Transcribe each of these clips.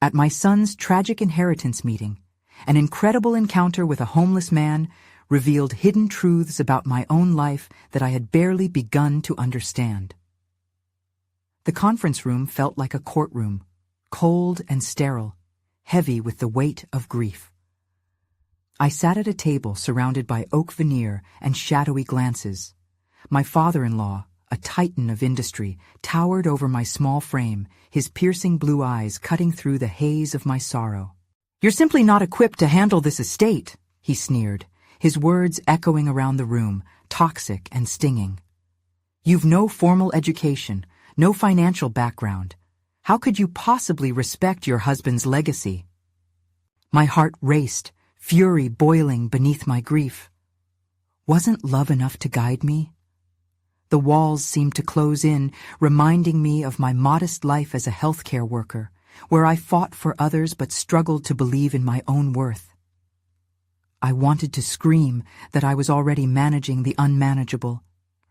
At my son's tragic inheritance meeting, an incredible encounter with a homeless man revealed hidden truths about my own life that I had barely begun to understand. The conference room felt like a courtroom, cold and sterile, heavy with the weight of grief. I sat at a table surrounded by oak veneer and shadowy glances. My father-in-law, a titan of industry, towered over my small frame, his piercing blue eyes cutting through the haze of my sorrow. "You're simply not equipped to handle this estate," he sneered, his words echoing around the room, toxic and stinging. "You've no formal education, no financial background. How could you possibly respect your husband's legacy?" My heart raced, fury boiling beneath my grief. Wasn't love enough to guide me? The walls seemed to close in, reminding me of my modest life as a healthcare worker, where I fought for others but struggled to believe in my own worth. I wanted to scream that I was already managing the unmanageable,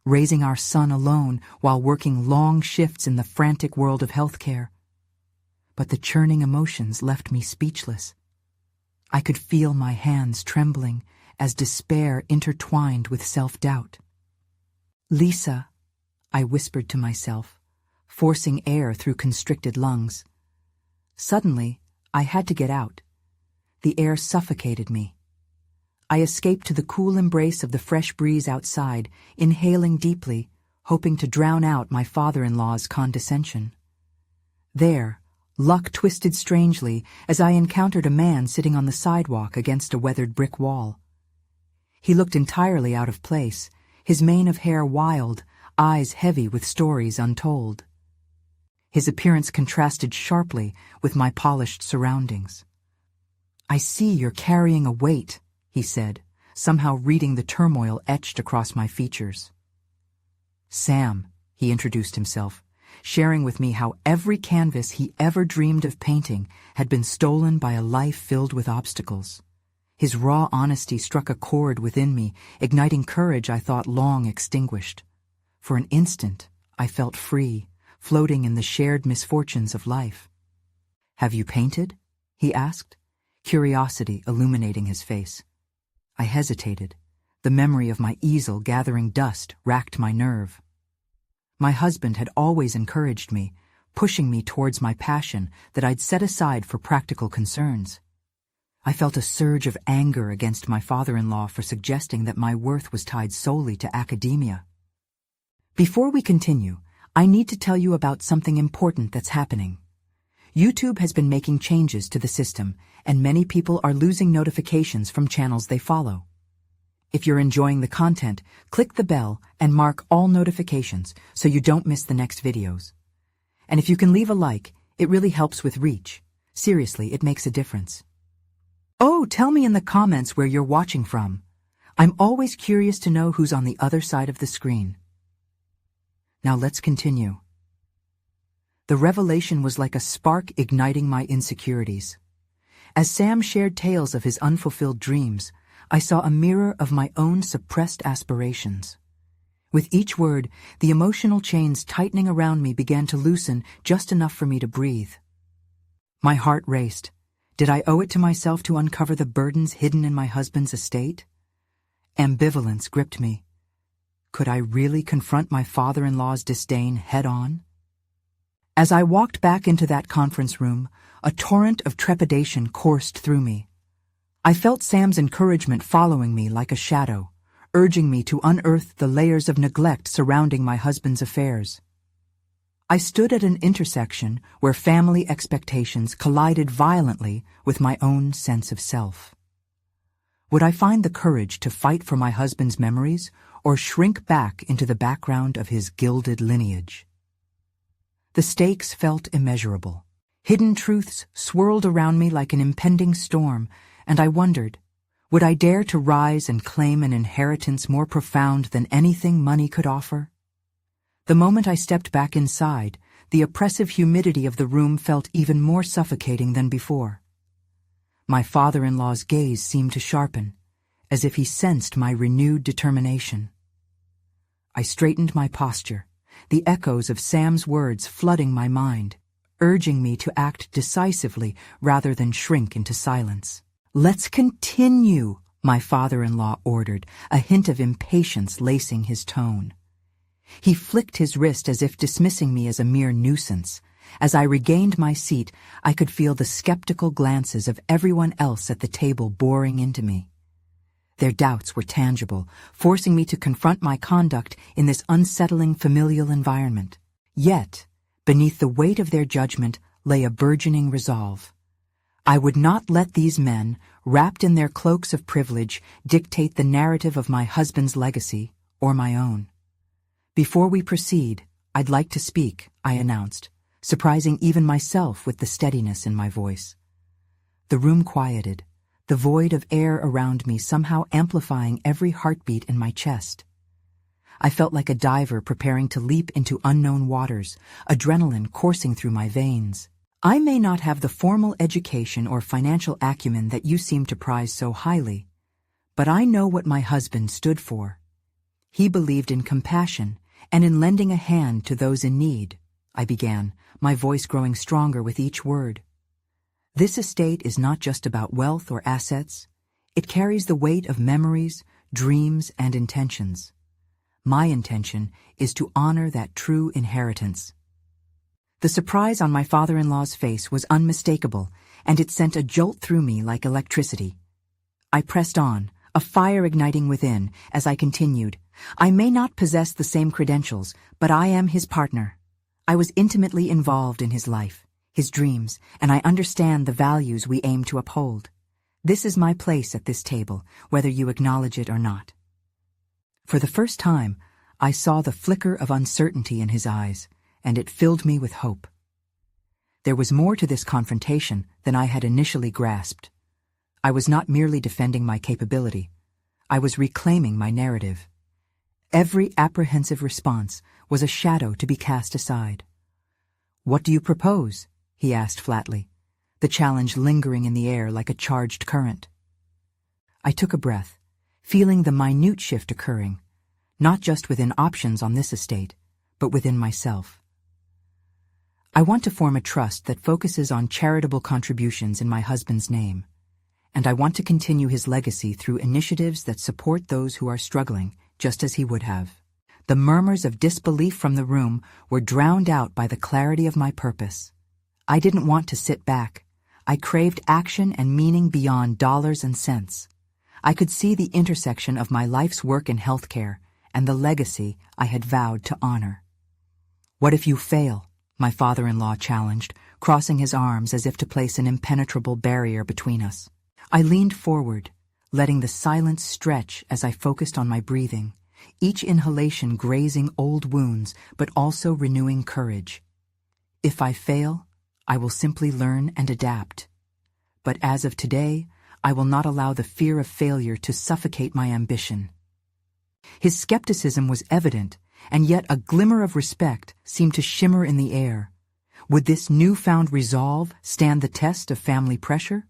raising our son alone while working long shifts in the frantic world of healthcare. But the churning emotions left me speechless. I could feel my hands trembling as despair intertwined with self-doubt. "Lisa," I whispered to myself, forcing air through constricted lungs. Suddenly, I had to get out. The air suffocated me. I escaped to the cool embrace of the fresh breeze outside, inhaling deeply, hoping to drown out my father-in-law's condescension. There, luck twisted strangely as I encountered a man sitting on the sidewalk against a weathered brick wall. He looked entirely out of place, his mane of hair wild, eyes heavy with stories untold. His appearance contrasted sharply with my polished surroundings. "I see you're carrying a weight," he said, somehow reading the turmoil etched across my features. "Sam," he introduced himself, sharing with me how every canvas he ever dreamed of painting had been stolen by a life filled with obstacles. His raw honesty struck a chord within me, igniting courage I thought long extinguished. For an instant, I felt free, floating in the shared misfortunes of life. "Have you painted?" he asked, curiosity illuminating his face. I hesitated. The memory of my easel gathering dust racked my nerve. My husband had always encouraged me, pushing me towards my passion that I'd set aside for practical concerns. I felt a surge of anger against my father-in-law for suggesting that my worth was tied solely to academia. Before we continue, I need to tell you about something important that's happening. YouTube has been making changes to the system, and many people are losing notifications from channels they follow. If you're enjoying the content, click the bell and mark all notifications so you don't miss the next videos. And if you can leave a like, it really helps with reach. Seriously, it makes a difference. Oh, tell me in the comments where you're watching from. I'm always curious to know who's on the other side of the screen. Now let's continue. The revelation was like a spark igniting my insecurities. As Sam shared tales of his unfulfilled dreams, I saw a mirror of my own suppressed aspirations. With each word, the emotional chains tightening around me began to loosen just enough for me to breathe. My heart raced. Did I owe it to myself to uncover the burdens hidden in my husband's estate? Ambivalence gripped me. Could I really confront my father-in-law's disdain head-on? As I walked back into that conference room, a torrent of trepidation coursed through me. I felt Sam's encouragement following me like a shadow, urging me to unearth the layers of neglect surrounding my husband's affairs. I stood at an intersection where family expectations collided violently with my own sense of self. Would I find the courage to fight for my husband's memories or shrink back into the background of his gilded lineage? The stakes felt immeasurable. Hidden truths swirled around me like an impending storm, and I wondered, would I dare to rise and claim an inheritance more profound than anything money could offer? The moment I stepped back inside, the oppressive humidity of the room felt even more suffocating than before. My father-in-law's gaze seemed to sharpen, as if he sensed my renewed determination. I straightened my posture, the echoes of Sam's words flooding my mind. urging me to act decisively rather than shrink into silence. "Let's continue," my father-in-law ordered, a hint of impatience lacing his tone. He flicked his wrist as if dismissing me as a mere nuisance. As I regained my seat, I could feel the skeptical glances of everyone else at the table boring into me. Their doubts were tangible, forcing me to confront my conduct in this unsettling familial environment. Yet, beneath the weight of their judgment lay a burgeoning resolve. I would not let these men, wrapped in their cloaks of privilege, dictate the narrative of my husband's legacy or my own. "Before we proceed, I'd like to speak," I announced, surprising even myself with the steadiness in my voice. The room quieted, the void of air around me somehow amplifying every heartbeat in my chest. I felt like a diver preparing to leap into unknown waters, adrenaline coursing through my veins. "I may not have the formal education or financial acumen that you seem to prize so highly, but I know what my husband stood for. He believed in compassion and in lending a hand to those in need," I began, my voice growing stronger with each word. "This estate is not just about wealth or assets. It carries the weight of memories, dreams, and intentions. My intention is to honor that true inheritance." The surprise on my father-in-law's face was unmistakable, and it sent a jolt through me like electricity. I pressed on, a fire igniting within, as I continued. "I may not possess the same credentials, but I am his partner. I was intimately involved in his life, his dreams, and I understand the values we aim to uphold. This is my place at this table, whether you acknowledge it or not." For the first time, I saw the flicker of uncertainty in his eyes, and it filled me with hope. There was more to this confrontation than I had initially grasped. I was not merely defending my capability. I was reclaiming my narrative. Every apprehensive response was a shadow to be cast aside. "What do you propose?" he asked flatly, the challenge lingering in the air like a charged current. I took a breath, feeling the minute shift occurring, not just within options on this estate, but within myself. "I want to form a trust that focuses on charitable contributions in my husband's name, and I want to continue his legacy through initiatives that support those who are struggling, just as he would have." The murmurs of disbelief from the room were drowned out by the clarity of my purpose. I didn't want to sit back. I craved action and meaning beyond dollars and cents. I could see the intersection of my life's work in healthcare and the legacy I had vowed to honor. "What if you fail?" my father-in-law challenged, crossing his arms as if to place an impenetrable barrier between us. I leaned forward, letting the silence stretch as I focused on my breathing, each inhalation grazing old wounds but also renewing courage. "If I fail, I will simply learn and adapt. But as of today, I will not allow the fear of failure to suffocate my ambition." His skepticism was evident, and yet a glimmer of respect seemed to shimmer in the air. Would this newfound resolve stand the test of family pressure?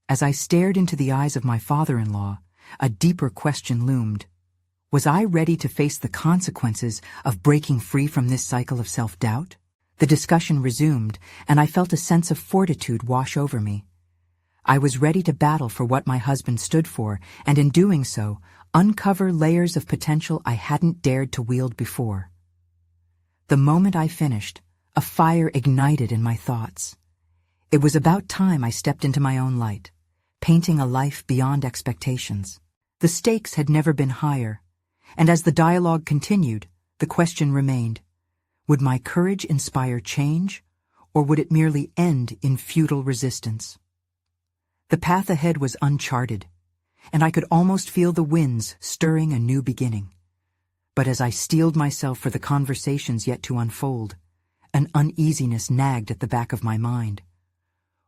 As I stared into the eyes of my father-in-law, a deeper question loomed. Was I ready to face the consequences of breaking free from this cycle of self-doubt? The discussion resumed, and I felt a sense of fortitude wash over me. I was ready to battle for what my husband stood for, and in doing so, uncover layers of potential I hadn't dared to wield before. The moment I finished, a fire ignited in my thoughts. It was about time I stepped into my own light, painting a life beyond expectations. The stakes had never been higher, and as the dialogue continued, the question remained, would my courage inspire change, or would it merely end in futile resistance? The path ahead was uncharted, and I could almost feel the winds stirring a new beginning. But as I steeled myself for the conversations yet to unfold, an uneasiness nagged at the back of my mind.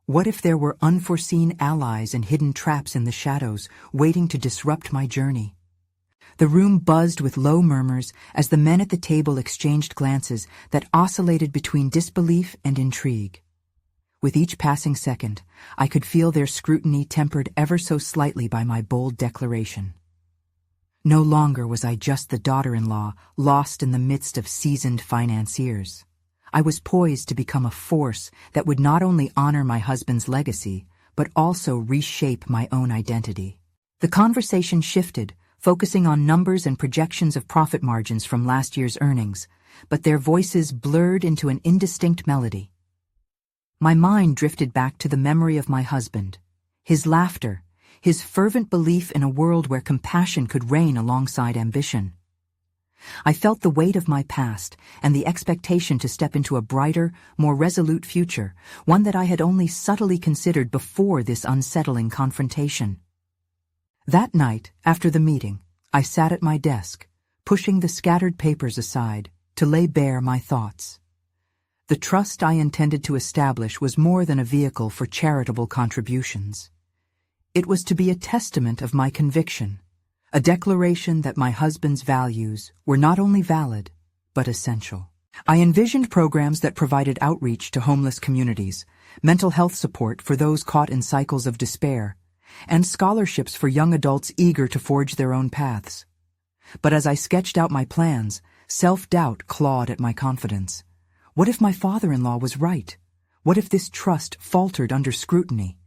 What if there were unforeseen allies and hidden traps in the shadows waiting to disrupt my journey? The room buzzed with low murmurs as the men at the table exchanged glances that oscillated between disbelief and intrigue. With each passing second, I could feel their scrutiny tempered ever so slightly by my bold declaration. No longer was I just the daughter-in-law lost in the midst of seasoned financiers. I was poised to become a force that would not only honor my husband's legacy, but also reshape my own identity. The conversation shifted, focusing on numbers and projections of profit margins from last year's earnings, but their voices blurred into an indistinct melody. My mind drifted back to the memory of my husband, his laughter, his fervent belief in a world where compassion could reign alongside ambition. I felt the weight of my past and the expectation to step into a brighter, more resolute future, one that I had only subtly considered before this unsettling confrontation. That night, after the meeting, I sat at my desk, pushing the scattered papers aside to lay bare my thoughts. The trust I intended to establish was more than a vehicle for charitable contributions. It was to be a testament of my conviction, a declaration that my husband's values were not only valid, but essential. I envisioned programs that provided outreach to homeless communities, mental health support for those caught in cycles of despair, and scholarships for young adults eager to forge their own paths. But as I sketched out my plans, self-doubt clawed at my confidence. What if my father-in-law was right? What if this trust faltered under scrutiny?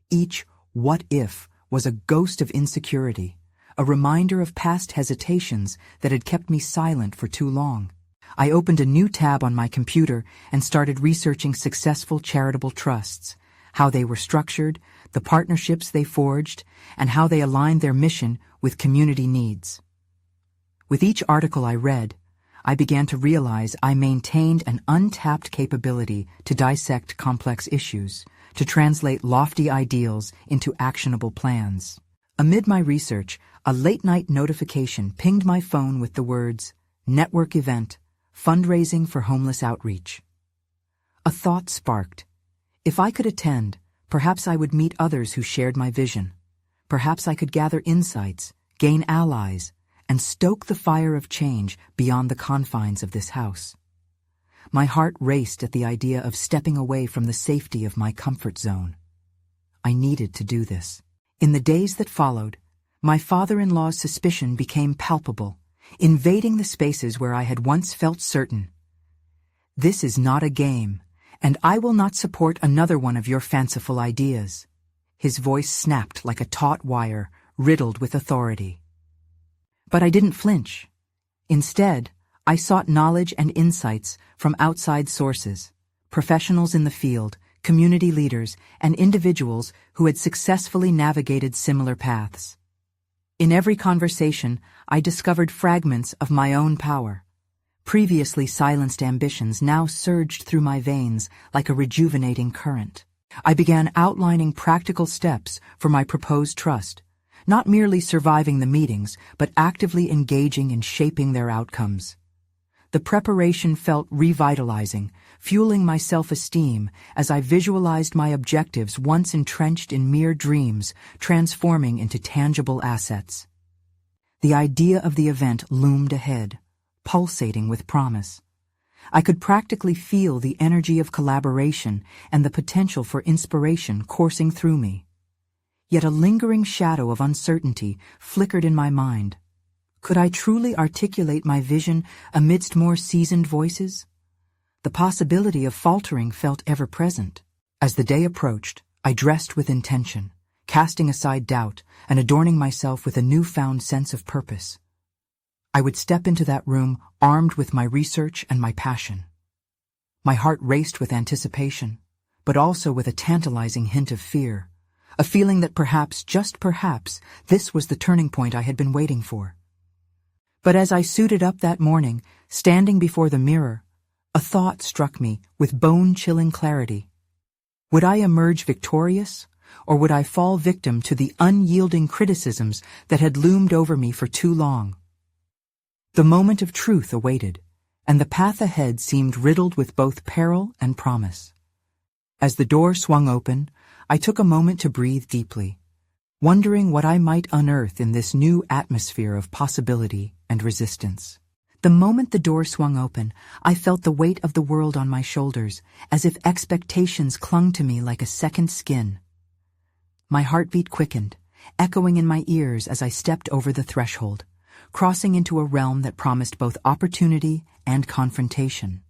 Each "what if" was a ghost of insecurity, a reminder of past hesitations that had kept me silent for too long. I opened a new tab on my computer and started researching successful charitable trusts, how they were structured, the partnerships they forged, and how they aligned their mission with community needs. With each article I read, I began to realize I maintained an untapped capability to dissect complex issues, to translate lofty ideals into actionable plans. Amid my research, a late-night notification pinged my phone with the words, "Network event, fundraising for homeless outreach." A thought sparked. If I could attend, perhaps I would meet others who shared my vision. Perhaps I could gather insights, gain allies, and stoke the fire of change beyond the confines of this house. My heart raced at the idea of stepping away from the safety of my comfort zone. I needed to do this. In the days that followed, my father-in-law's suspicion became palpable, invading the spaces where I had once felt certain. "This is not a game, and I will not support another one of your fanciful ideas." His voice snapped like a taut wire, riddled with authority. But I didn't flinch. Instead, I sought knowledge and insights from outside sources, professionals in the field, community leaders, and individuals who had successfully navigated similar paths. In every conversation, I discovered fragments of my own power. Previously silenced ambitions now surged through my veins like a rejuvenating current. I began outlining practical steps for my proposed trust, not merely surviving the meetings, but actively engaging in shaping their outcomes. The preparation felt revitalizing, fueling my self-esteem as I visualized my objectives once entrenched in mere dreams, transforming into tangible assets. The idea of the event loomed ahead, pulsating with promise. I could practically feel the energy of collaboration and the potential for inspiration coursing through me. Yet a lingering shadow of uncertainty flickered in my mind. Could I truly articulate my vision amidst more seasoned voices? The possibility of faltering felt ever present. As the day approached, I dressed with intention, casting aside doubt and adorning myself with a newfound sense of purpose. I would step into that room armed with my research and my passion. My heart raced with anticipation, but also with a tantalizing hint of fear, a feeling that perhaps, just perhaps, this was the turning point I had been waiting for. But as I suited up that morning, standing before the mirror, a thought struck me with bone-chilling clarity. Would I emerge victorious, or would I fall victim to the unyielding criticisms that had loomed over me for too long? The moment of truth awaited, and the path ahead seemed riddled with both peril and promise. As the door swung open, I took a moment to breathe deeply, wondering what I might unearth in this new atmosphere of possibility and resistance. The moment the door swung open, I felt the weight of the world on my shoulders, as if expectations clung to me like a second skin. My heartbeat quickened, echoing in my ears as I stepped over the threshold, crossing into a realm that promised both opportunity and confrontation.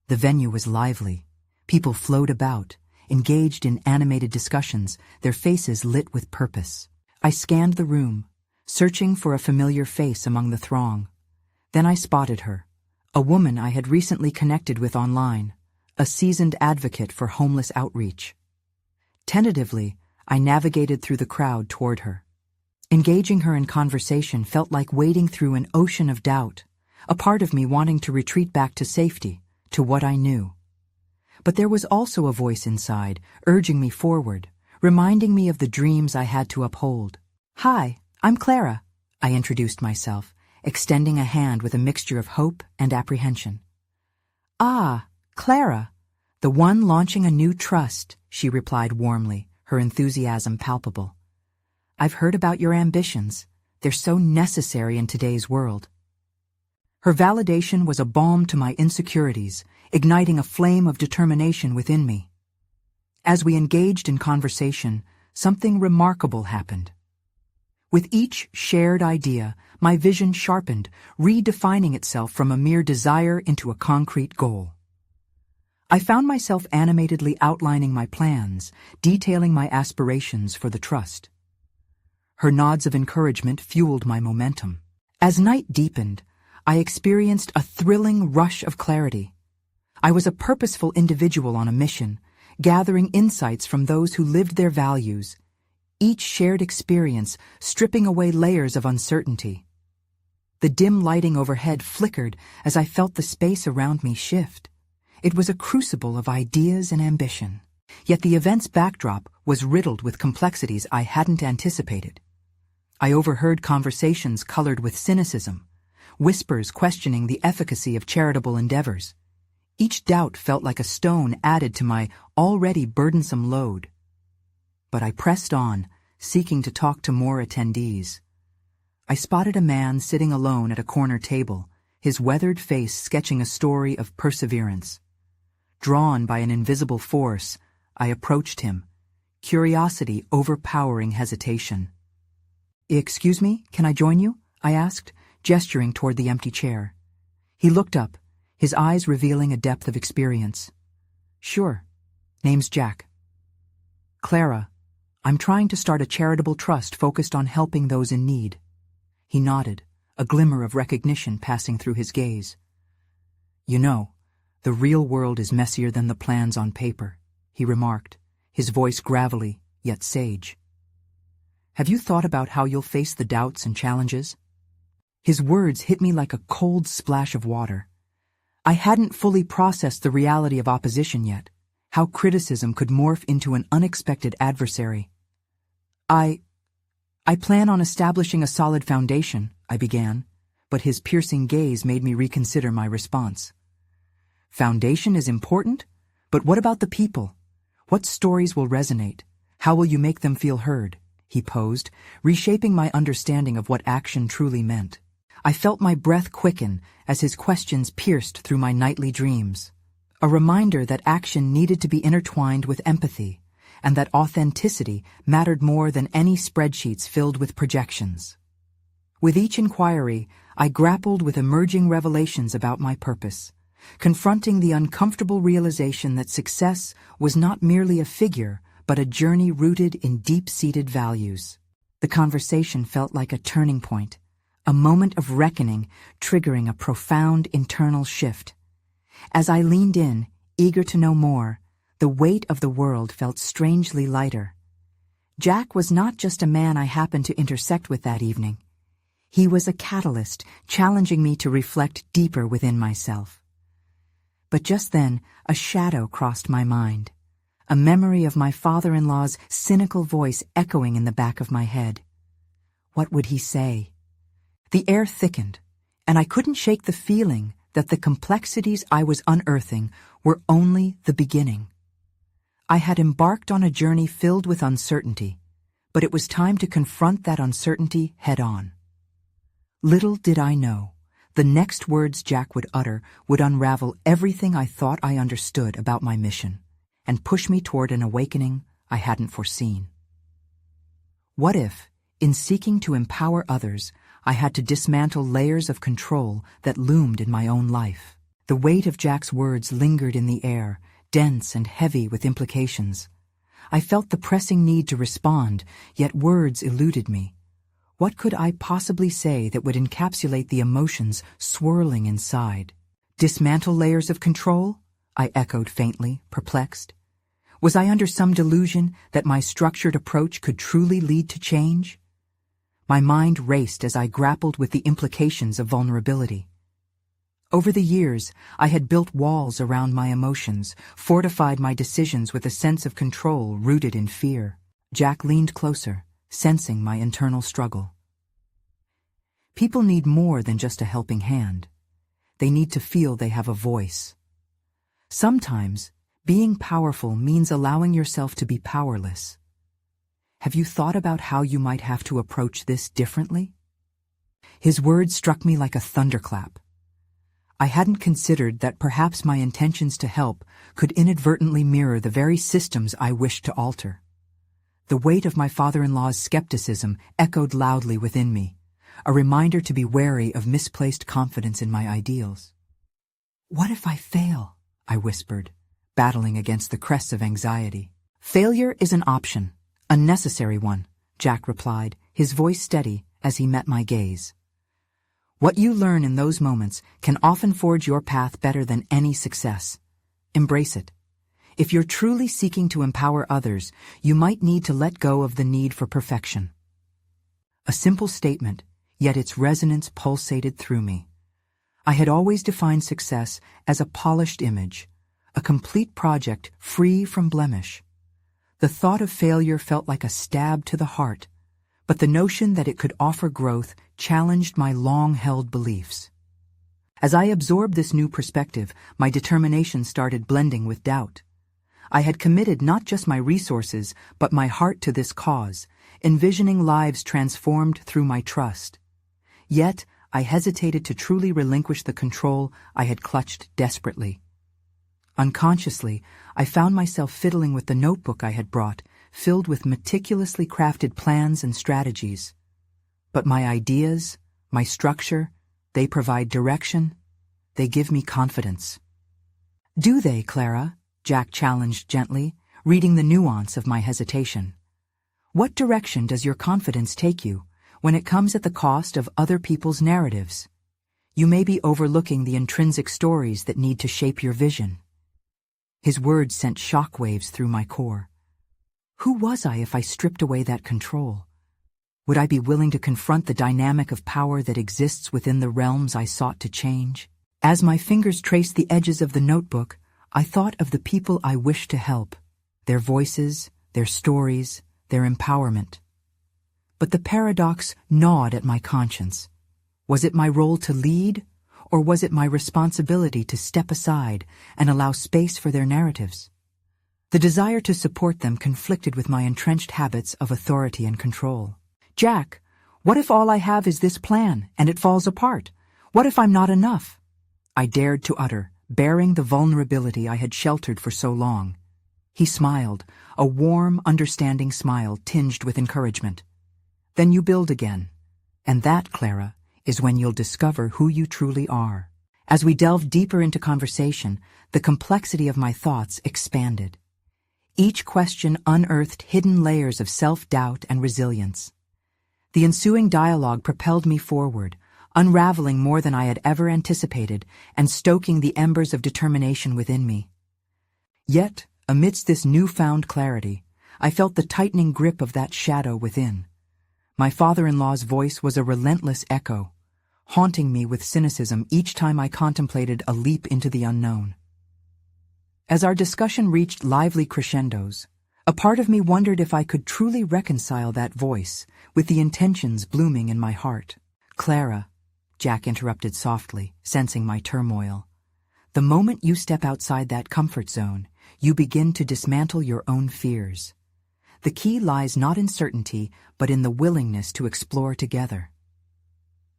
The venue was lively. People flowed about, engaged in animated discussions, their faces lit with purpose. I scanned the room, searching for a familiar face among the throng. Then I spotted her, a woman I had recently connected with online, a seasoned advocate for homeless outreach. Tentatively, I navigated through the crowd toward her. Engaging her in conversation felt like wading through an ocean of doubt, a part of me wanting to retreat back to safety, to what I knew. But there was also a voice inside, urging me forward, reminding me of the dreams I had to uphold. "Hi, I'm Clara," I introduced myself, extending a hand with a mixture of hope and apprehension. "Ah, Clara, the one launching a new trust," she replied warmly, her enthusiasm palpable. "I've heard about your ambitions. They're so necessary in today's world." Her validation was a balm to my insecurities, igniting a flame of determination within me. As we engaged in conversation, something remarkable happened. With each shared idea, my vision sharpened, redefining itself from a mere desire into a concrete goal. I found myself animatedly outlining my plans, detailing my aspirations for the trust. Her nods of encouragement fueled my momentum. As night deepened, I experienced a thrilling rush of clarity. I was a purposeful individual on a mission, gathering insights from those who lived their values, each shared experience stripping away layers of uncertainty. The dim lighting overhead flickered as I felt the space around me shift. It was a crucible of ideas and ambition. Yet the event's backdrop was riddled with complexities I hadn't anticipated. I overheard conversations colored with cynicism, whispers questioning the efficacy of charitable endeavors. Each doubt felt like a stone added to my already burdensome load. But I pressed on, seeking to talk to more attendees. I spotted a man sitting alone at a corner table, his weathered face sketching a story of perseverance. Drawn by an invisible force, I approached him, curiosity overpowering hesitation. "Excuse me, can I join you?" I asked, gesturing toward the empty chair. He looked up, his eyes revealing a depth of experience. "Sure. Name's Jack." "Clara, I'm trying to start a charitable trust focused on helping those in need." He nodded, a glimmer of recognition passing through his gaze. "You know, the real world is messier than the plans on paper," he remarked, his voice gravelly, yet sage. "Have you thought about how you'll face the doubts and challenges?" His words hit me like a cold splash of water. I hadn't fully processed the reality of opposition yet, how criticism could morph into an unexpected adversary. I plan on establishing a solid foundation," I began, but his piercing gaze made me reconsider my response. "Foundation is important, but what about the people? What stories will resonate? How will you make them feel heard?" he posed, reshaping my understanding of what action truly meant. I felt my breath quicken as his questions pierced through my nightly dreams. A reminder that action needed to be intertwined with empathy, and that authenticity mattered more than any spreadsheets filled with projections. With each inquiry, I grappled with emerging revelations about my purpose, confronting the uncomfortable realization that success was not merely a figure, but a journey rooted in deep-seated values. The conversation felt like a turning point, a moment of reckoning triggering a profound internal shift. As I leaned in, eager to know more, the weight of the world felt strangely lighter. Jack was not just a man I happened to intersect with that evening. He was a catalyst, challenging me to reflect deeper within myself. But just then, a shadow crossed my mind, a memory of my father-in-law's cynical voice echoing in the back of my head. What would he say? The air thickened, and I couldn't shake the feeling that the complexities I was unearthing were only the beginning. I had embarked on a journey filled with uncertainty, but it was time to confront that uncertainty head-on. Little did I know, the next words Jack would utter would unravel everything I thought I understood about my mission and push me toward an awakening I hadn't foreseen. What if, in seeking to empower others, I had to dismantle layers of control that loomed in my own life? The weight of Jack's words lingered in the air, dense and heavy with implications. I felt the pressing need to respond, yet words eluded me. What could I possibly say that would encapsulate the emotions swirling inside? Dismantle layers of control? I echoed faintly, perplexed. Was I under some delusion that my structured approach could truly lead to change? My mind raced as I grappled with the implications of vulnerability. Over the years, I had built walls around my emotions, fortified my decisions with a sense of control rooted in fear. Jack leaned closer, sensing my internal struggle. People need more than just a helping hand. They need to feel they have a voice. Sometimes, being powerful means allowing yourself to be powerless. Have you thought about how you might have to approach this differently? His words struck me like a thunderclap. I hadn't considered that perhaps my intentions to help could inadvertently mirror the very systems I wished to alter. The weight of my father-in-law's skepticism echoed loudly within me, a reminder to be wary of misplaced confidence in my ideals. "What if I fail?" I whispered, battling against the crests of anxiety. "Failure is an option, a necessary one," Jack replied, his voice steady as he met my gaze. "What you learn in those moments can often forge your path better than any success. Embrace it. If you're truly seeking to empower others, you might need to let go of the need for perfection." A simple statement, yet its resonance pulsated through me. I had always defined success as a polished image, a complete project free from blemish. The thought of failure felt like a stab to the heart, but the notion that it could offer growth challenged my long-held beliefs. As I absorbed this new perspective, my determination started blending with doubt. I had committed not just my resources, but my heart to this cause, envisioning lives transformed through my trust. Yet, I hesitated to truly relinquish the control I had clutched desperately. Unconsciously, I found myself fiddling with the notebook I had brought, filled with meticulously crafted plans and strategies. But my ideas, my structure, they provide direction, they give me confidence. "Do they, Clara?" Jack challenged gently, reading the nuance of my hesitation. "What direction does your confidence take you when it comes at the cost of other people's narratives? You may be overlooking the intrinsic stories that need to shape your vision." His words sent shockwaves through my core. Who was I if I stripped away that control? Would I be willing to confront the dynamic of power that exists within the realms I sought to change? As my fingers traced the edges of the notebook, I thought of the people I wished to help, their voices, their stories, their empowerment. But the paradox gnawed at my conscience. Was it my role to lead, or was it my responsibility to step aside and allow space for their narratives? The desire to support them conflicted with my entrenched habits of authority and control. "Jack, what if all I have is this plan and it falls apart? What if I'm not enough?" I dared to utter, bearing the vulnerability I had sheltered for so long. He smiled, a warm, understanding smile tinged with encouragement. "Then you build again. And that, Clara, is when you'll discover who you truly are." As we delved deeper into conversation, the complexity of my thoughts expanded. Each question unearthed hidden layers of self-doubt and resilience. The ensuing dialogue propelled me forward, unraveling more than I had ever anticipated and stoking the embers of determination within me. Yet, amidst this newfound clarity, I felt the tightening grip of that shadow within. My father-in-law's voice was a relentless echo, haunting me with cynicism each time I contemplated a leap into the unknown. As our discussion reached lively crescendos, a part of me wondered if I could truly reconcile that voice with the intentions blooming in my heart. "Clara," Jack interrupted softly, sensing my turmoil, "the moment you step outside that comfort zone, you begin to dismantle your own fears. The key lies not in certainty, but in the willingness to explore together."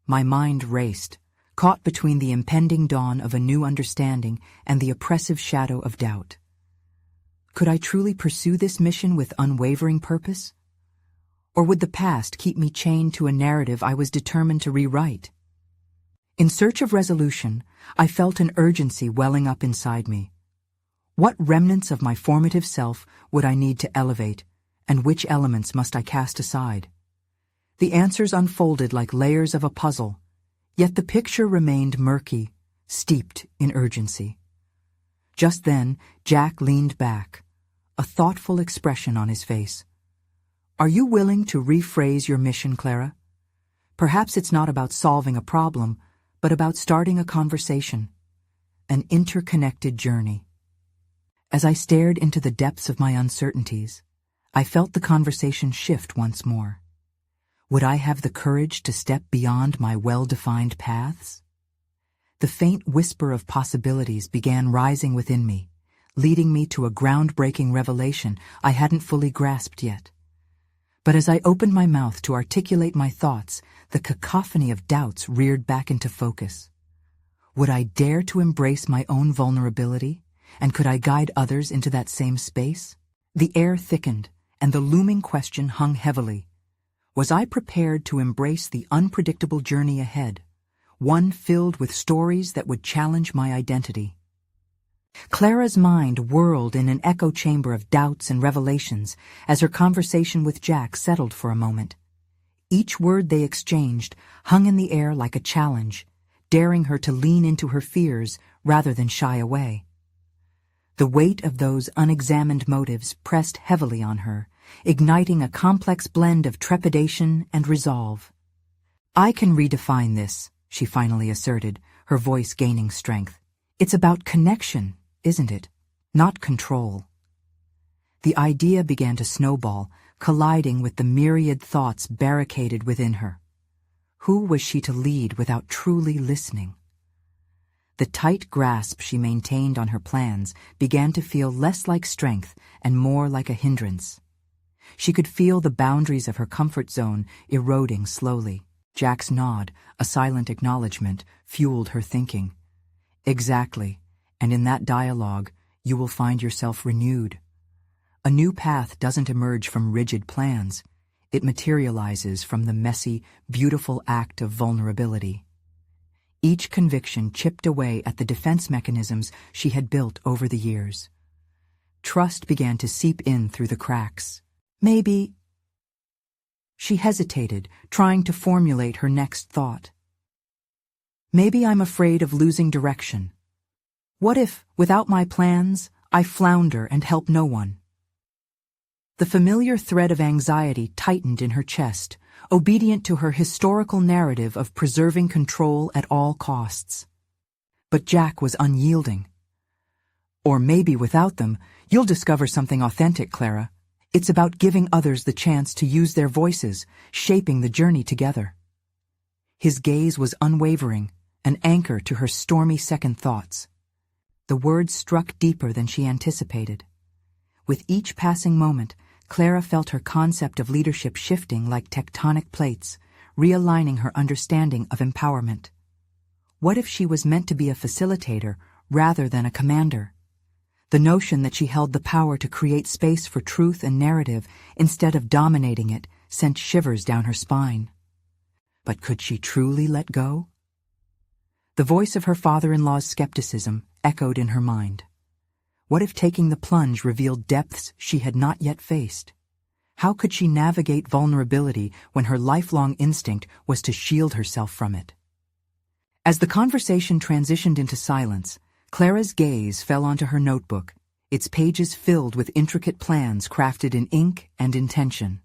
My mind raced, caught between the impending dawn of a new understanding and the oppressive shadow of doubt. Could I truly pursue this mission with unwavering purpose? Or would the past keep me chained to a narrative I was determined to rewrite? In search of resolution, I felt an urgency welling up inside me. What remnants of my formative self would I need to elevate, and which elements must I cast aside? The answers unfolded like layers of a puzzle, yet the picture remained murky, steeped in urgency. Just then, Jack leaned back, a thoughtful expression on his face. "Are you willing to rephrase your mission, Clara? Perhaps it's not about solving a problem, but about starting a conversation, an interconnected journey." As I stared into the depths of my uncertainties, I felt the conversation shift once more. Would I have the courage to step beyond my well-defined paths? The faint whisper of possibilities began rising within me, leading me to a groundbreaking revelation I hadn't fully grasped yet. But as I opened my mouth to articulate my thoughts, the cacophony of doubts reared back into focus. Would I dare to embrace my own vulnerability, and could I guide others into that same space? The air thickened, and the looming question hung heavily. Was I prepared to embrace the unpredictable journey ahead, one filled with stories that would challenge my identity? Clara's mind whirled in an echo chamber of doubts and revelations as her conversation with Jack settled for a moment. Each word they exchanged hung in the air like a challenge, daring her to lean into her fears rather than shy away. The weight of those unexamined motives pressed heavily on her, igniting a complex blend of trepidation and resolve. "I can redefine this," she finally asserted, her voice gaining strength. "It's about connection, isn't it? Not control." The idea began to snowball, colliding with the myriad thoughts barricaded within her. Who was she to lead without truly listening? The tight grasp she maintained on her plans began to feel less like strength and more like a hindrance. She could feel the boundaries of her comfort zone eroding slowly. Jack's nod, a silent acknowledgement, fueled her thinking. "Exactly, and in that dialogue, you will find yourself renewed. A new path doesn't emerge from rigid plans. It materializes from the messy, beautiful act of vulnerability." Each conviction chipped away at the defense mechanisms she had built over the years. Trust began to seep in through the cracks. Maybe... She hesitated, trying to formulate her next thought. "Maybe I'm afraid of losing direction. What if, without my plans, I flounder and help no one?" The familiar thread of anxiety tightened in her chest, obedient to her historical narrative of preserving control at all costs. But Jack was unyielding. "Or maybe without them, you'll discover something authentic, Clara. It's about giving others the chance to use their voices, shaping the journey together." His gaze was unwavering, an anchor to her stormy second thoughts. The words struck deeper than she anticipated. With each passing moment, Clara felt her concept of leadership shifting like tectonic plates, realigning her understanding of empowerment. What if she was meant to be a facilitator rather than a commander? The notion that she held the power to create space for truth and narrative instead of dominating it sent shivers down her spine. But could she truly let go? The voice of her father-in-law's skepticism echoed in her mind. What if taking the plunge revealed depths she had not yet faced? How could she navigate vulnerability when her lifelong instinct was to shield herself from it? As the conversation transitioned into silence, Clara's gaze fell onto her notebook, its pages filled with intricate plans crafted in ink and intention.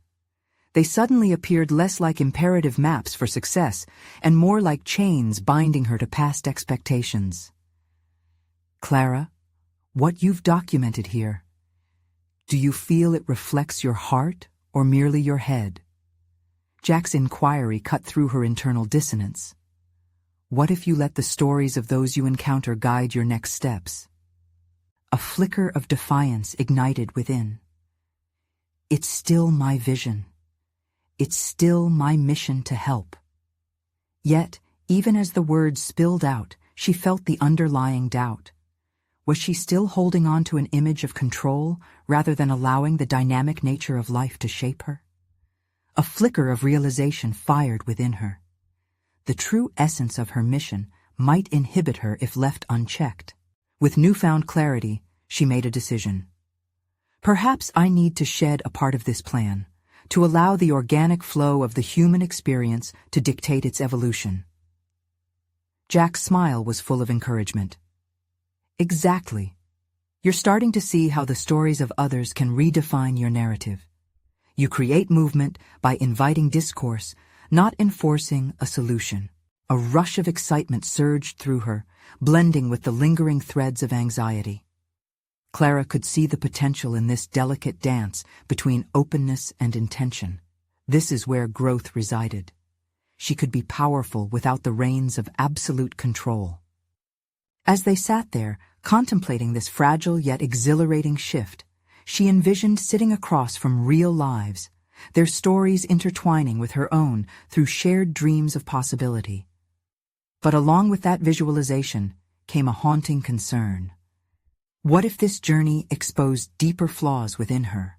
They suddenly appeared less like imperative maps for success and more like chains binding her to past expectations. "Clara, what you've documented here, do you feel it reflects your heart or merely your head?" Jack's inquiry cut through her internal dissonance. What if you let the stories of those you encounter guide your next steps? A flicker of defiance ignited within. "It's still my vision. It's still my mission to help." Yet, even as the words spilled out, she felt the underlying doubt. Was she still holding on to an image of control rather than allowing the dynamic nature of life to shape her? A flicker of realization fired within her. The true essence of her mission might inhibit her if left unchecked. With newfound clarity, she made a decision. Perhaps I need to shed a part of this plan, to allow the organic flow of the human experience to dictate its evolution. Jack's smile was full of encouragement. Exactly. You're starting to see how the stories of others can redefine your narrative. You create movement by inviting discourse, not enforcing a solution. A rush of excitement surged through her, blending with the lingering threads of anxiety. Clara could see the potential in this delicate dance between openness and intention. This is where growth resided. She could be powerful without the reins of absolute control. As they sat there, contemplating this fragile yet exhilarating shift, she envisioned sitting across from real lives, their stories intertwining with her own through shared dreams of possibility. But along with that visualization came a haunting concern. What if this journey exposed deeper flaws within her,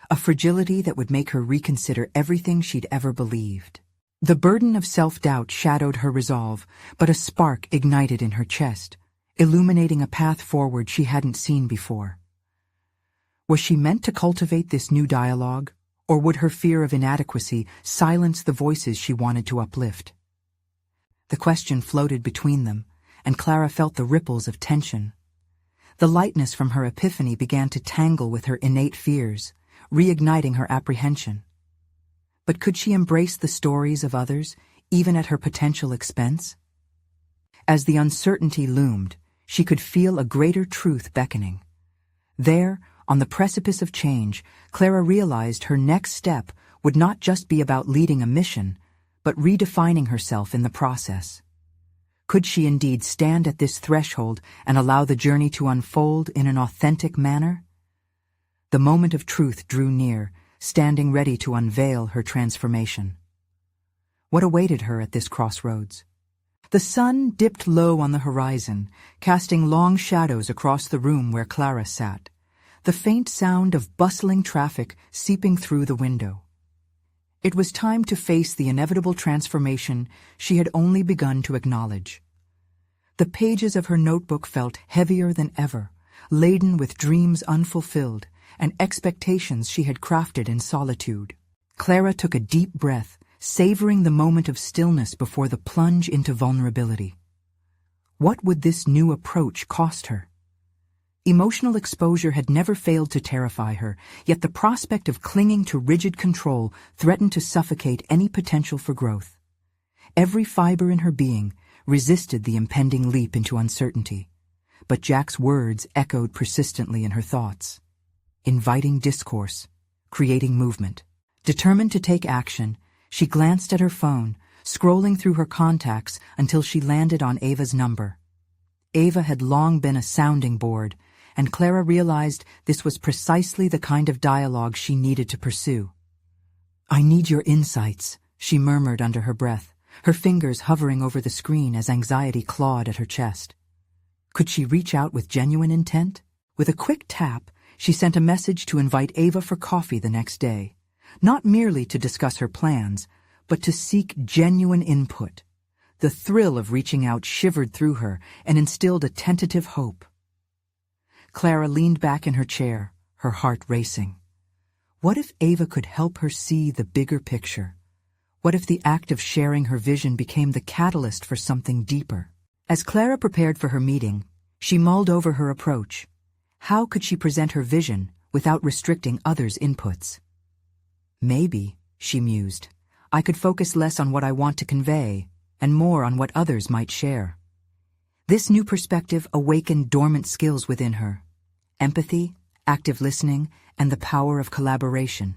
a fragility that would make her reconsider everything she'd ever believed? The burden of self-doubt shadowed her resolve, but a spark ignited in her chest, illuminating a path forward she hadn't seen before. Was she meant to cultivate this new dialogue, or would her fear of inadequacy silence the voices she wanted to uplift? The question floated between them, and Clara felt the ripples of tension. The lightness from her epiphany began to tangle with her innate fears, reigniting her apprehension. But could she embrace the stories of others, even at her potential expense? As the uncertainty loomed, she could feel a greater truth beckoning. There, on the precipice of change, Clara realized her next step would not just be about leading a mission, but redefining herself in the process. Could she indeed stand at this threshold and allow the journey to unfold in an authentic manner? The moment of truth drew near, standing ready to unveil her transformation. What awaited her at this crossroads? The sun dipped low on the horizon, casting long shadows across the room where Clara sat, the faint sound of bustling traffic seeping through the window. It was time to face the inevitable transformation she had only begun to acknowledge. The pages of her notebook felt heavier than ever, laden with dreams unfulfilled and expectations she had crafted in solitude. Clara took a deep breath, savoring the moment of stillness before the plunge into vulnerability. What would this new approach cost her? Emotional exposure had never failed to terrify her, yet the prospect of clinging to rigid control threatened to suffocate any potential for growth. Every fiber in her being resisted the impending leap into uncertainty, but Jack's words echoed persistently in her thoughts. Inviting discourse, creating movement. Determined to take action, she glanced at her phone, scrolling through her contacts until she landed on Ava's number. Ava had long been a sounding board, and Clara realized this was precisely the kind of dialogue she needed to pursue. "I need your insights," she murmured under her breath, her fingers hovering over the screen as anxiety clawed at her chest. Could she reach out with genuine intent? With a quick tap, she sent a message to invite Ava for coffee the next day, not merely to discuss her plans, but to seek genuine input. The thrill of reaching out shivered through her and instilled a tentative hope. Clara leaned back in her chair, her heart racing. What if Ava could help her see the bigger picture? What if the act of sharing her vision became the catalyst for something deeper? As Clara prepared for her meeting, she mulled over her approach. How could she present her vision without restricting others' inputs? Maybe, she mused, I could focus less on what I want to convey and more on what others might share. This new perspective awakened dormant skills within her: empathy, active listening, and the power of collaboration.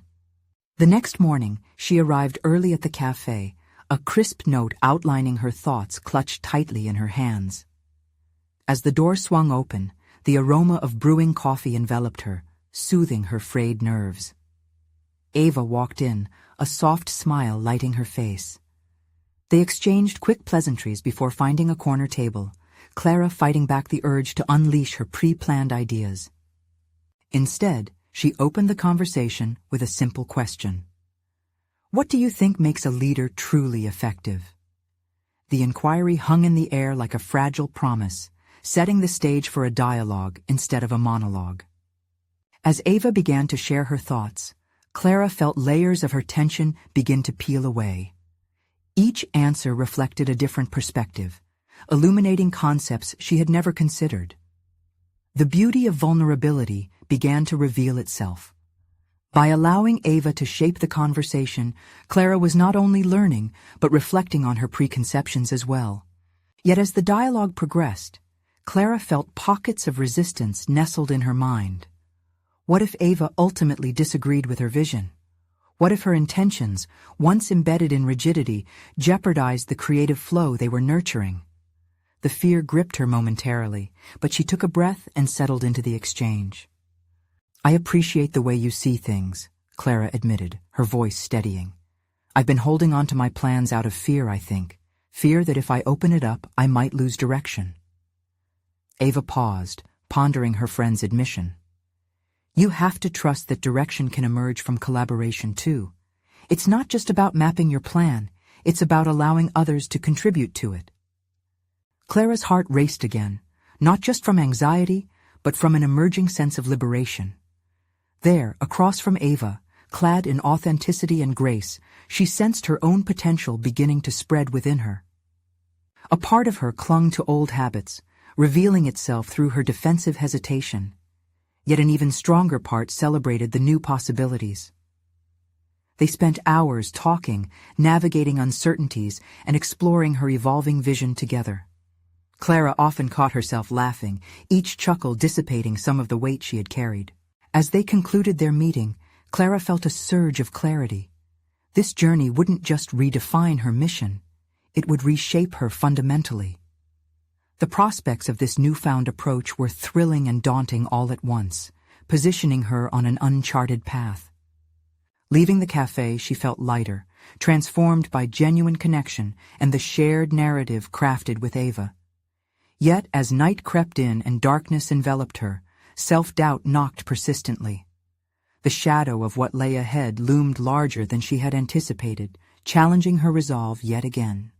The next morning, she arrived early at the cafe, a crisp note outlining her thoughts clutched tightly in her hands. As the door swung open, the aroma of brewing coffee enveloped her, soothing her frayed nerves. Ava walked in, a soft smile lighting her face. They exchanged quick pleasantries before finding a corner table, Clara fighting back the urge to unleash her pre-planned ideas. Instead, she opened the conversation with a simple question. What do you think makes a leader truly effective? the inquiry hung in the air like a fragile promise, setting the stage for a dialogue instead of a monologue. As Ava began to share her thoughts, Clara felt layers of her tension begin to peel away. Each answer reflected a different perspective, illuminating concepts she had never considered. The beauty of vulnerability began to reveal itself. By allowing Ava to shape the conversation, Clara was not only learning, but reflecting on her preconceptions as well. Yet as the dialogue progressed, Clara felt pockets of resistance nestled in her mind. What if Ava ultimately disagreed with her vision? What if her intentions, once embedded in rigidity, jeopardized the creative flow they were nurturing? The fear gripped her momentarily, but she took a breath and settled into the exchange. "I appreciate the way you see things," Clara admitted, her voice steadying. "I've been holding on to my plans out of fear, I think. Fear that if I open it up, I might lose direction." Ava paused, pondering her friend's admission. "You have to trust that direction can emerge from collaboration too. It's not just about mapping your plan, it's about allowing others to contribute to it." Clara's heart raced again, not just from anxiety, but from an emerging sense of liberation. There, across from Ava, clad in authenticity and grace, she sensed her own potential beginning to spread within her. A part of her clung to old habits, revealing itself through her defensive hesitation. Yet an even stronger part celebrated the new possibilities. They spent hours talking, navigating uncertainties, and exploring her evolving vision together. Clara often caught herself laughing, each chuckle dissipating some of the weight she had carried. As they concluded their meeting, Clara felt a surge of clarity. This journey wouldn't just redefine her mission, it would reshape her fundamentally. The prospects of this newfound approach were thrilling and daunting all at once, positioning her on an uncharted path. Leaving the cafe, she felt lighter, transformed by genuine connection and the shared narrative crafted with Ava. Yet, as night crept in and darkness enveloped her, self-doubt knocked persistently. The shadow of what lay ahead loomed larger than she had anticipated, challenging her resolve yet again.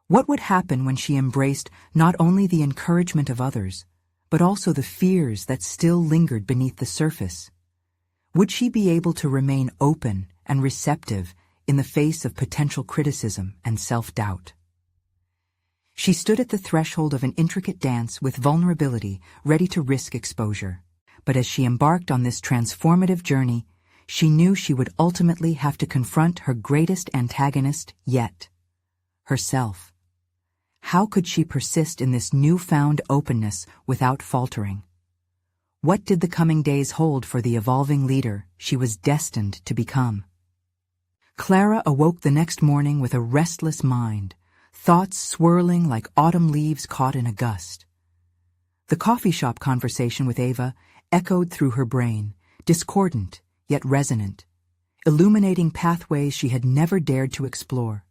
What would happen when she embraced not only the encouragement of others, but also the fears that still lingered beneath the surface? Would she be able to remain open and receptive in the face of potential criticism and self-doubt? She stood at the threshold of an intricate dance with vulnerability, ready to risk exposure. But as she embarked on this transformative journey, she knew she would ultimately have to confront her greatest antagonist yet: herself. How could she persist in this newfound openness without faltering? What did the coming days hold for the evolving leader she was destined to become? Clara awoke the next morning with a restless mind, thoughts swirling like autumn leaves caught in a gust. The coffee shop conversation with Ava echoed through her brain, discordant yet resonant, illuminating pathways she had never dared to explore.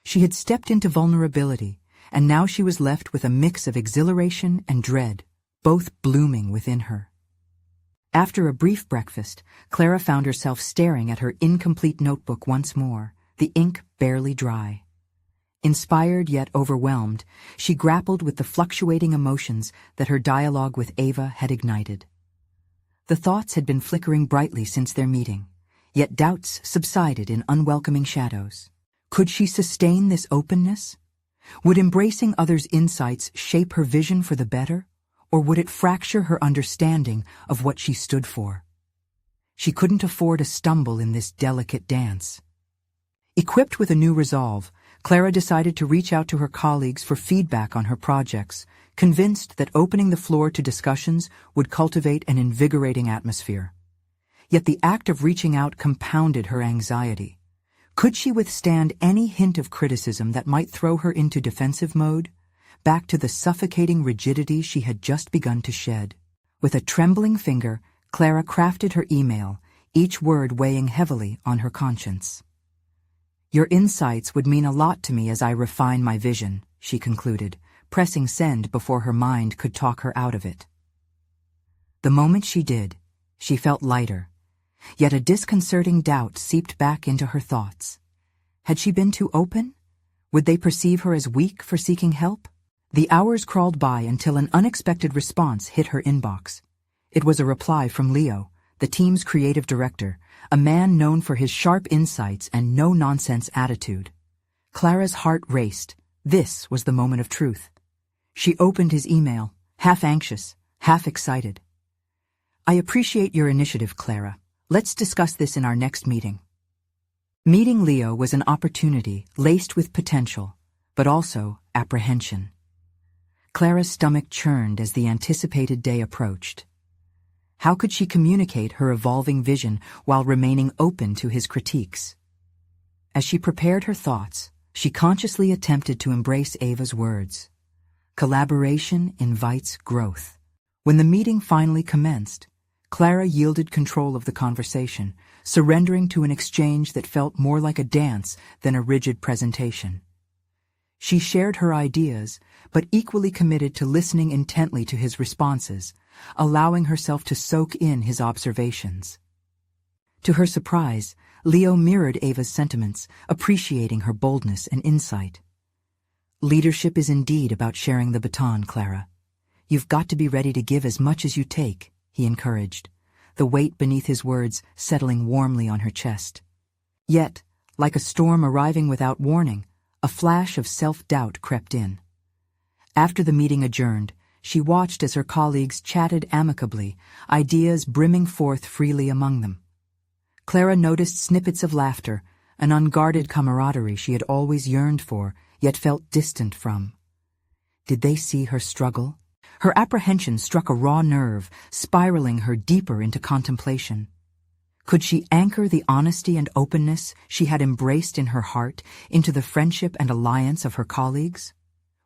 She had stepped into vulnerability, and now she was left with a mix of exhilaration and dread, both blooming within her. After a brief breakfast, Clara found herself staring at her incomplete notebook once more, the ink barely dry. Inspired yet overwhelmed, she grappled with the fluctuating emotions that her dialogue with Ava had ignited. The thoughts had been flickering brightly since their meeting, yet doubts subsided in unwelcoming shadows. Could she sustain this openness? Would embracing others' insights shape her vision for the better, or would it fracture her understanding of what she stood for? She couldn't afford a stumble in this delicate dance. Equipped with a new resolve, Clara decided to reach out to her colleagues for feedback on her projects, convinced that opening the floor to discussions would cultivate an invigorating atmosphere. Yet the act of reaching out compounded her anxiety. Could she withstand any hint of criticism that might throw her into defensive mode, back to the suffocating rigidity she had just begun to shed? With a trembling finger, Clara crafted her email, each word weighing heavily on her conscience. "Your insights would mean a lot to me as I refine my vision," she concluded, pressing send before her mind could talk her out of it. The moment she did, she felt lighter, yet a disconcerting doubt seeped back into her thoughts. Had she been too open? Would they perceive her as weak for seeking help? The hours crawled by until an unexpected response hit her inbox. It was a reply from Leo, the team's creative director, a man known for his sharp insights and no-nonsense attitude. Clara's heart raced. This was the moment of truth. She opened his email, half anxious, half excited. "I appreciate your initiative, Clara. Let's discuss this in our next meeting." Meeting Leo was an opportunity laced with potential, but also apprehension. Clara's stomach churned as the anticipated day approached. How could she communicate her evolving vision while remaining open to his critiques? As she prepared her thoughts, she consciously attempted to embrace Ava's words. Collaboration invites growth. When the meeting finally commenced, Clara yielded control of the conversation, surrendering to an exchange that felt more like a dance than a rigid presentation. She shared her ideas, but equally committed to listening intently to his responses, allowing herself to soak in his observations. To her surprise, Leo mirrored Ava's sentiments, appreciating her boldness and insight. "Leadership is indeed about sharing the baton, Clara. You've got to be ready to give as much as you take," he encouraged, the weight beneath his words settling warmly on her chest. Yet, like a storm arriving without warning, a flash of self-doubt crept in. After the meeting adjourned, she watched as her colleagues chatted amicably, ideas brimming forth freely among them. Clara noticed snippets of laughter, an unguarded camaraderie she had always yearned for, yet felt distant from. Did they see her struggle? Her apprehension struck a raw nerve, spiraling her deeper into contemplation. Could she anchor the honesty and openness she had embraced in her heart into the friendship and alliance of her colleagues?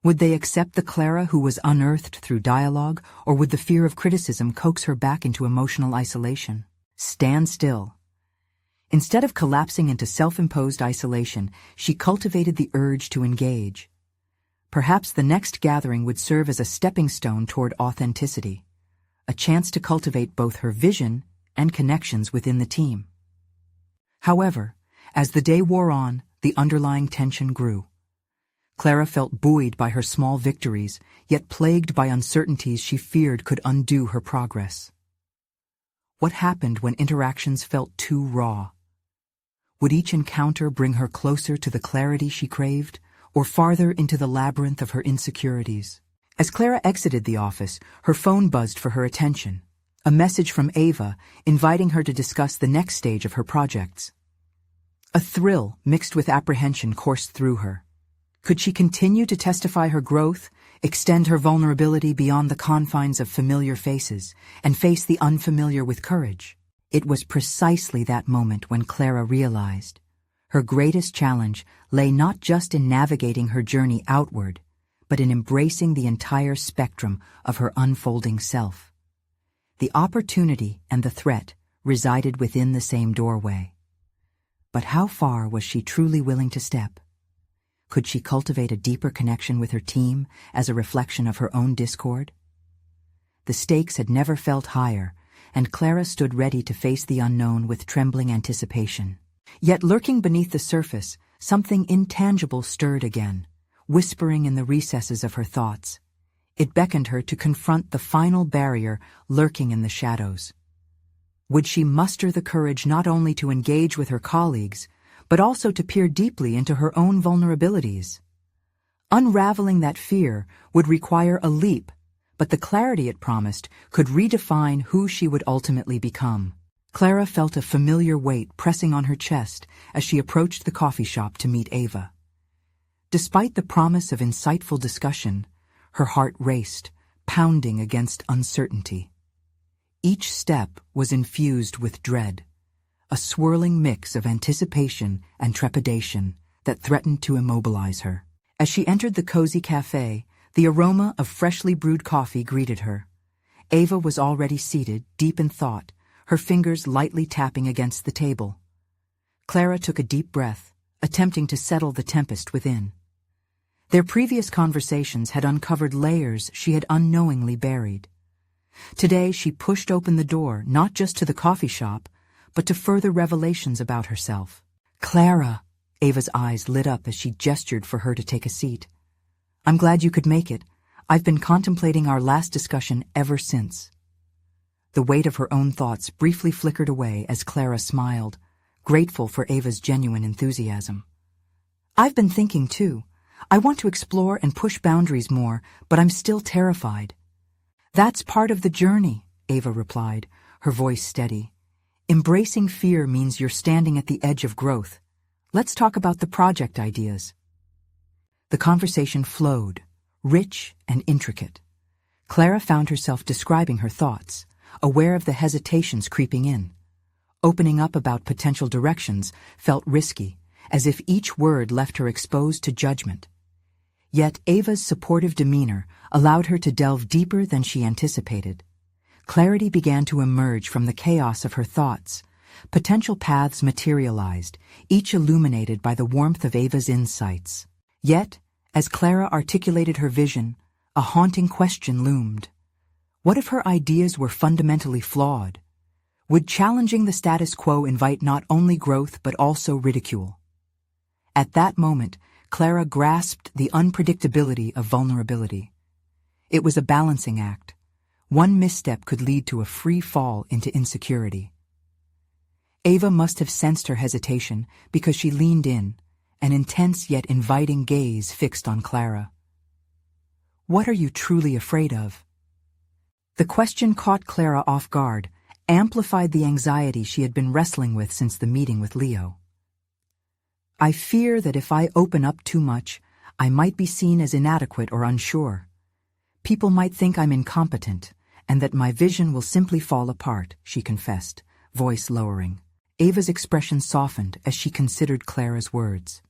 Would they accept the Clara who was unearthed through dialogue, or would the fear of criticism coax her back into emotional isolation? Stand still. Instead of collapsing into self-imposed isolation, she cultivated the urge to engage. Perhaps the next gathering would serve as a stepping stone toward authenticity, a chance to cultivate both her vision and connections within the team. However, as the day wore on, the underlying tension grew. Clara felt buoyed by her small victories, yet plagued by uncertainties she feared could undo her progress. What happened when interactions felt too raw? Would each encounter bring her closer to the clarity she craved, or farther into the labyrinth of her insecurities? As Clara exited the office, her phone buzzed for her attention, a message from Ava inviting her to discuss the next stage of her projects. A thrill mixed with apprehension coursed through her. Could she continue to testify her growth, extend her vulnerability beyond the confines of familiar faces, and face the unfamiliar with courage? It was precisely that moment when Clara realized her greatest challenge lay not just in navigating her journey outward, but in embracing the entire spectrum of her unfolding self. The opportunity and the threat resided within the same doorway. But how far was she truly willing to step? Could she cultivate a deeper connection with her team as a reflection of her own discord? The stakes had never felt higher, and Clara stood ready to face the unknown with trembling anticipation. Yet lurking beneath the surface, something intangible stirred again, whispering in the recesses of her thoughts. It beckoned her to confront the final barrier lurking in the shadows. Would she muster the courage not only to engage with her colleagues, but also to peer deeply into her own vulnerabilities? Unraveling that fear would require a leap, but the clarity it promised could redefine who she would ultimately become. Clara felt a familiar weight pressing on her chest as she approached the coffee shop to meet Ava. Despite the promise of insightful discussion, her heart raced, pounding against uncertainty. Each step was infused with dread, a swirling mix of anticipation and trepidation that threatened to immobilize her. As she entered the cozy cafe, the aroma of freshly brewed coffee greeted her. Ava was already seated, deep in thought, her fingers lightly tapping against the table. Clara took a deep breath, attempting to settle the tempest within. Their previous conversations had uncovered layers she had unknowingly buried. Today she pushed open the door not just to the coffee shop, but to further revelations about herself. "Clara," Ava's eyes lit up as she gestured for her to take a seat. "I'm glad you could make it. I've been contemplating our last discussion ever since." The weight of her own thoughts briefly flickered away as Clara smiled, grateful for Ava's genuine enthusiasm. "I've been thinking too. I want to explore and push boundaries more, but I'm still terrified." "That's part of the journey," Ava replied, her voice steady. "Embracing fear means you're standing at the edge of growth. Let's talk about the project ideas." The conversation flowed, rich and intricate. Clara found herself describing her thoughts, aware of the hesitations creeping in. Opening up about potential directions felt risky, as if each word left her exposed to judgment. Yet Ava's supportive demeanor allowed her to delve deeper than she anticipated. Clarity began to emerge from the chaos of her thoughts. Potential paths materialized, each illuminated by the warmth of Ava's insights. Yet, as Clara articulated her vision, a haunting question loomed. What if her ideas were fundamentally flawed? Would challenging the status quo invite not only growth but also ridicule? At that moment, Clara grasped the unpredictability of vulnerability. It was a balancing act. One misstep could lead to a free fall into insecurity. Ava must have sensed her hesitation because she leaned in, an intense yet inviting gaze fixed on Clara. "What are you truly afraid of?" The question caught Clara off guard, amplified the anxiety she had been wrestling with since the meeting with Leo. "I fear that if I open up too much, I might be seen as inadequate or unsure. People might think I'm incompetent, and that my vision will simply fall apart," she confessed, voice lowering. Ava's expression softened as she considered Clara's words.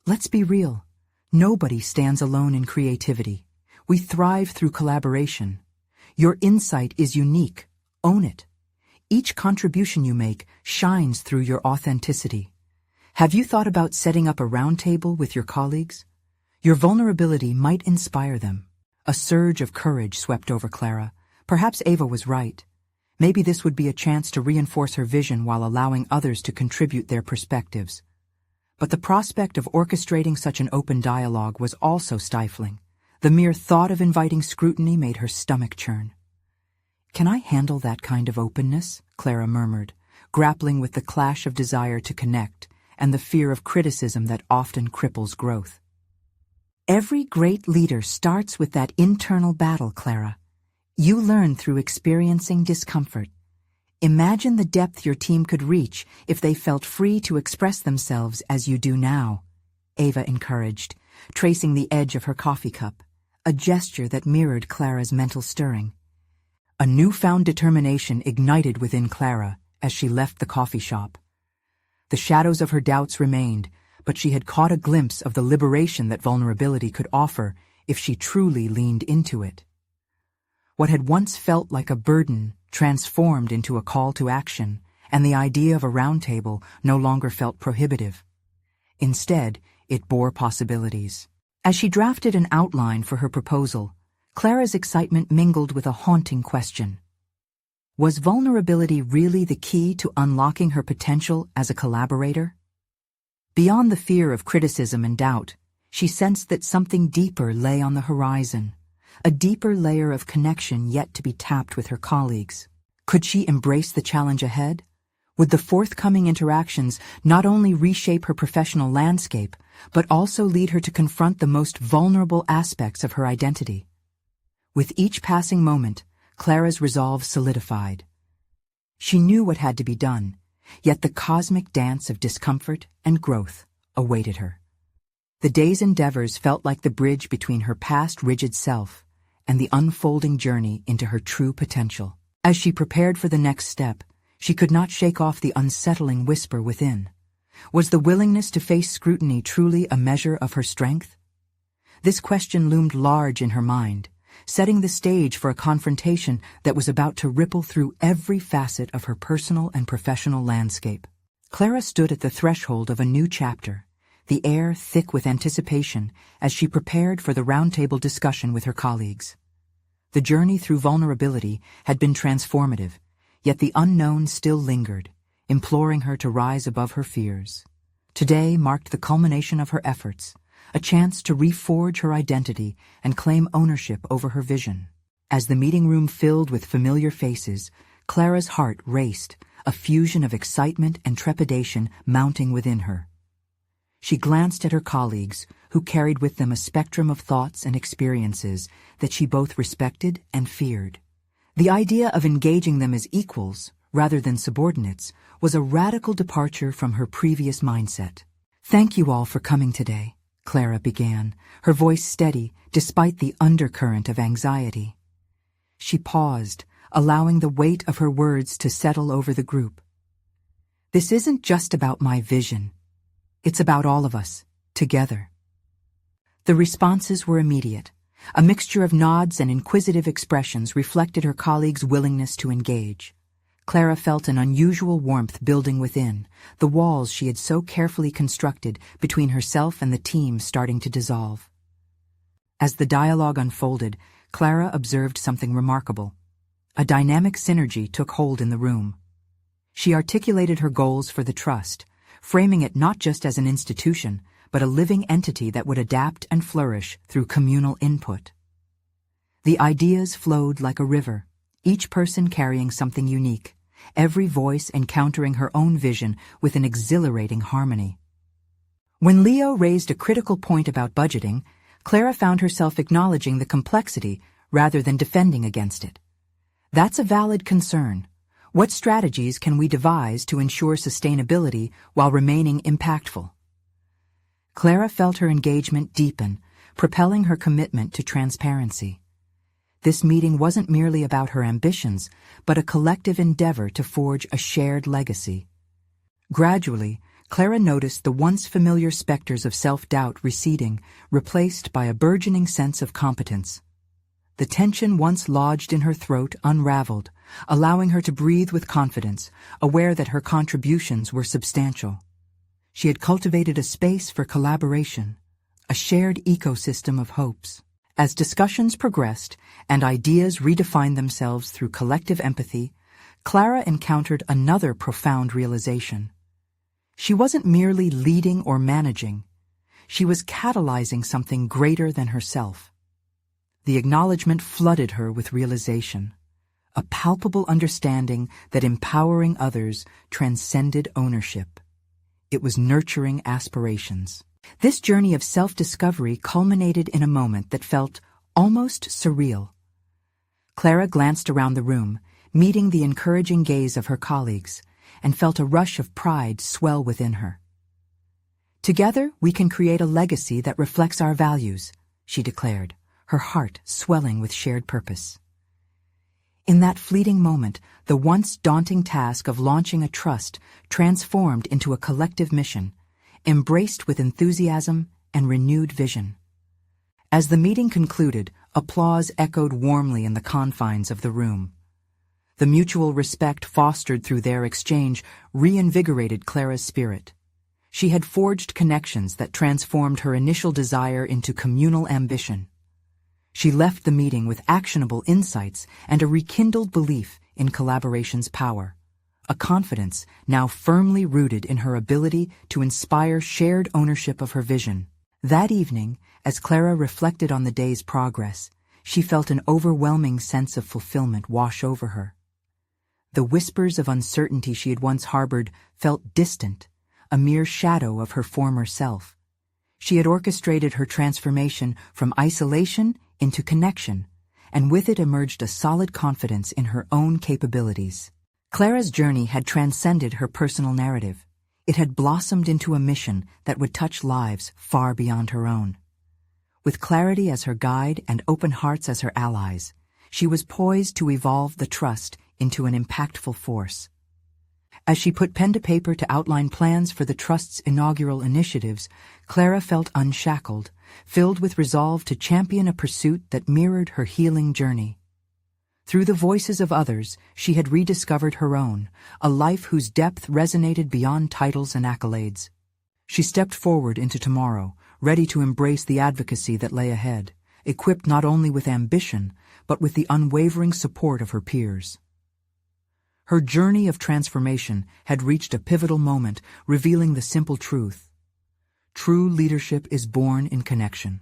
"Let's be real. Nobody stands alone in creativity. We thrive through collaboration. Your insight is unique. Own it. Each contribution you make shines through your authenticity. Have you thought about setting up a roundtable with your colleagues? Your vulnerability might inspire them." A surge of courage swept over Clara. Perhaps Ava was right. Maybe this would be a chance to reinforce her vision while allowing others to contribute their perspectives. But the prospect of orchestrating such an open dialogue was also stifling. The mere thought of inviting scrutiny made her stomach churn. "Can I handle that kind of openness?" Clara murmured, grappling with the clash of desire to connect and the fear of criticism that often cripples growth. "Every great leader starts with that internal battle, Clara. You learn through experiencing discomfort. Imagine the depth your team could reach if they felt free to express themselves as you do now," Ava encouraged, tracing the edge of her coffee cup, a gesture that mirrored Clara's mental stirring. A newfound determination ignited within Clara as she left the coffee shop. The shadows of her doubts remained, but she had caught a glimpse of the liberation that vulnerability could offer if she truly leaned into it. What had once felt like a burden transformed into a call to action, and the idea of a round table no longer felt prohibitive. Instead, it bore possibilities. As she drafted an outline for her proposal, Clara's excitement mingled with a haunting question. Was vulnerability really the key to unlocking her potential as a collaborator? Beyond the fear of criticism and doubt, she sensed that something deeper lay on the horizon, a deeper layer of connection yet to be tapped with her colleagues. Could she embrace the challenge ahead? Would the forthcoming interactions not only reshape her professional landscape, but also lead her to confront the most vulnerable aspects of her identity? With each passing moment, Clara's resolve solidified. She knew what had to be done, yet the cosmic dance of discomfort and growth awaited her. The day's endeavors felt like the bridge between her past rigid self and the unfolding journey into her true potential. As she prepared for the next step, she could not shake off the unsettling whisper within. Was the willingness to face scrutiny truly a measure of her strength? This question loomed large in her mind, setting the stage for a confrontation that was about to ripple through every facet of her personal and professional landscape. Clara stood at the threshold of a new chapter, the air thick with anticipation as she prepared for the roundtable discussion with her colleagues. The journey through vulnerability had been transformative, yet the unknown still lingered, imploring her to rise above her fears. Today marked the culmination of her efforts, a chance to reforge her identity and claim ownership over her vision. As the meeting room filled with familiar faces, Clara's heart raced, a fusion of excitement and trepidation mounting within her. She glanced at her colleagues, who carried with them a spectrum of thoughts and experiences that she both respected and feared. The idea of engaging them as equals, rather than subordinates, was a radical departure from her previous mindset. "Thank you all for coming today," Clara began, her voice steady despite the undercurrent of anxiety. She paused, allowing the weight of her words to settle over the group. "This isn't just about my vision. It's about all of us, together." The responses were immediate. A mixture of nods and inquisitive expressions reflected her colleagues' willingness to engage. Clara felt an unusual warmth building within, the walls she had so carefully constructed between herself and the team starting to dissolve. As the dialogue unfolded, Clara observed something remarkable. A dynamic synergy took hold in the room. She articulated her goals for the trust, framing it not just as an institution, but a living entity that would adapt and flourish through communal input. The ideas flowed like a river, each person carrying something unique, every voice encountering her own vision with an exhilarating harmony. When Leo raised a critical point about budgeting, Clara found herself acknowledging the complexity rather than defending against it. That's a valid concern. What strategies can we devise to ensure sustainability while remaining impactful? Clara felt her engagement deepen, propelling her commitment to transparency. This meeting wasn't merely about her ambitions, but a collective endeavor to forge a shared legacy. Gradually, Clara noticed the once familiar specters of self-doubt receding, replaced by a burgeoning sense of competence. The tension once lodged in her throat unraveled, allowing her to breathe with confidence, aware that her contributions were substantial. She had cultivated a space for collaboration, a shared ecosystem of hopes. As discussions progressed and ideas redefined themselves through collective empathy, Clara encountered another profound realization. She wasn't merely leading or managing. She was catalyzing something greater than herself. The acknowledgement flooded her with realization, a palpable understanding that empowering others transcended ownership. It was nurturing aspirations. This journey of self-discovery culminated in a moment that felt almost surreal. Clara glanced around the room, meeting the encouraging gaze of her colleagues, and felt a rush of pride swell within her. "Together, we can create a legacy that reflects our values," she declared, her heart swelling with shared purpose. In that fleeting moment, the once daunting task of launching a trust transformed into a collective mission, embraced with enthusiasm and renewed vision. As the meeting concluded, applause echoed warmly in the confines of the room. The mutual respect fostered through their exchange reinvigorated Clara's spirit. She had forged connections that transformed her initial desire into communal ambition. She left the meeting with actionable insights and a rekindled belief in collaboration's power, a confidence now firmly rooted in her ability to inspire shared ownership of her vision. That evening, as Clara reflected on the day's progress, she felt an overwhelming sense of fulfillment wash over her. The whispers of uncertainty she had once harbored felt distant, a mere shadow of her former self. She had orchestrated her transformation from isolation into connection, and with it emerged a solid confidence in her own capabilities. Clara's journey had transcended her personal narrative. It had blossomed into a mission that would touch lives far beyond her own. With clarity as her guide and open hearts as her allies, she was poised to evolve the trust into an impactful force. As she put pen to paper to outline plans for the Trust's inaugural initiatives, Clara felt unshackled, filled with resolve to champion a pursuit that mirrored her healing journey. Through the voices of others, she had rediscovered her own, a life whose depth resonated beyond titles and accolades. She stepped forward into tomorrow, ready to embrace the advocacy that lay ahead, equipped not only with ambition, but with the unwavering support of her peers. Her journey of transformation had reached a pivotal moment, revealing the simple truth. True leadership is born in connection,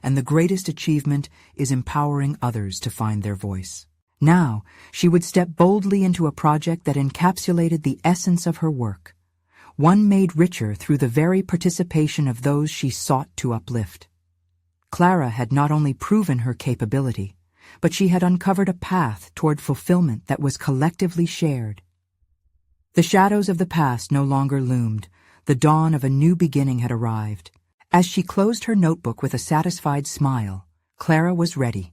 and the greatest achievement is empowering others to find their voice. Now, she would step boldly into a project that encapsulated the essence of her work, one made richer through the very participation of those she sought to uplift. Clara had not only proven her capability, but she had uncovered a path toward fulfillment that was collectively shared. The shadows of the past no longer loomed. The dawn of a new beginning had arrived. As she closed her notebook with a satisfied smile, Clara was ready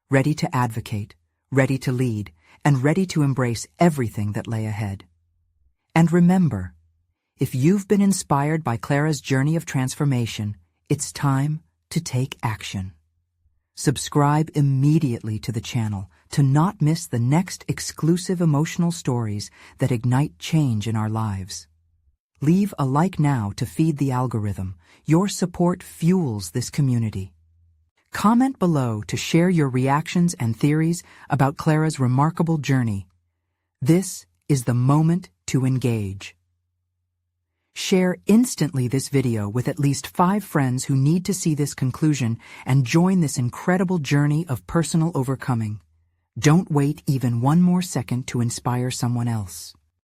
to advocate, ready to lead, and ready to embrace everything that lay ahead. And remember, if you've been inspired by Clara's journey of transformation, it's time to take action. Subscribe immediately to the channel to not miss the next exclusive emotional stories that ignite change in our lives. Leave a like now to feed the algorithm. Your support fuels this community. Comment below to share your reactions and theories about Clara's remarkable journey. This is the moment to engage. Share instantly this video with at least 5 friends who need to see this conclusion and join this incredible journey of personal overcoming. Don't wait even one more second to inspire someone else.